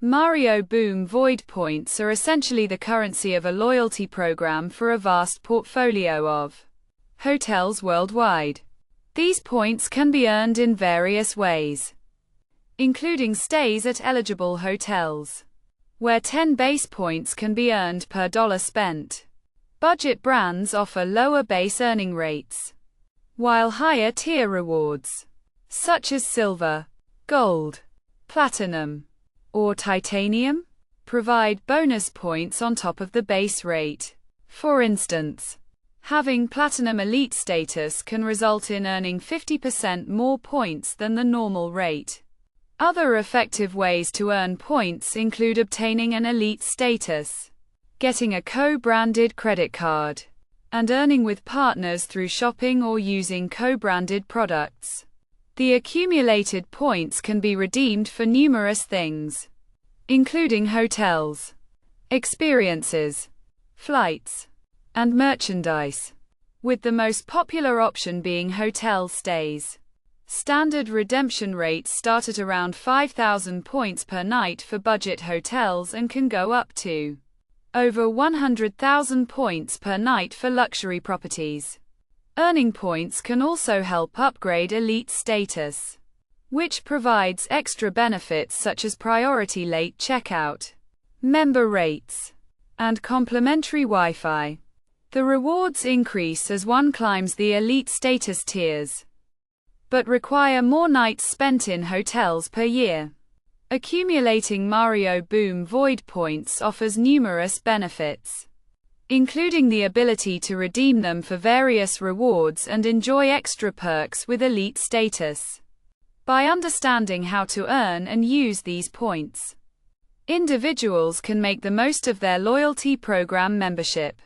Marriott Bonvoy points are essentially the currency of a loyalty program for a vast portfolio of hotels worldwide. These points can be earned in various ways, including stays at eligible hotels, where 10 base points can be earned per dollar spent. Budget brands offer lower base earning rates, while higher tier rewards, such as silver, gold, platinum, or titanium, provide bonus points on top of the base rate. For instance, having platinum elite status can result in earning 50% more points than the normal rate. Other effective ways to earn points include obtaining an elite status, getting a co-branded credit card, and earning with partners through shopping or using co-branded products. The accumulated points can be redeemed for numerous things, including hotels, experiences, flights, and merchandise, with the most popular option being hotel stays. Standard redemption rates start at around 5,000 points per night for budget hotels and can go up to over 100,000 points per night for luxury properties. Earning points can also help upgrade elite status, which provides extra benefits such as priority late checkout, member rates, and complimentary Wi-Fi. The rewards increase as one climbs the elite status tiers, but require more nights spent in hotels per year. Accumulating Marriott Bonvoy points offers numerous benefits, including the ability to redeem them for various rewards and enjoy extra perks with elite status. By understanding how to earn and use these points, individuals can make the most of their loyalty program membership.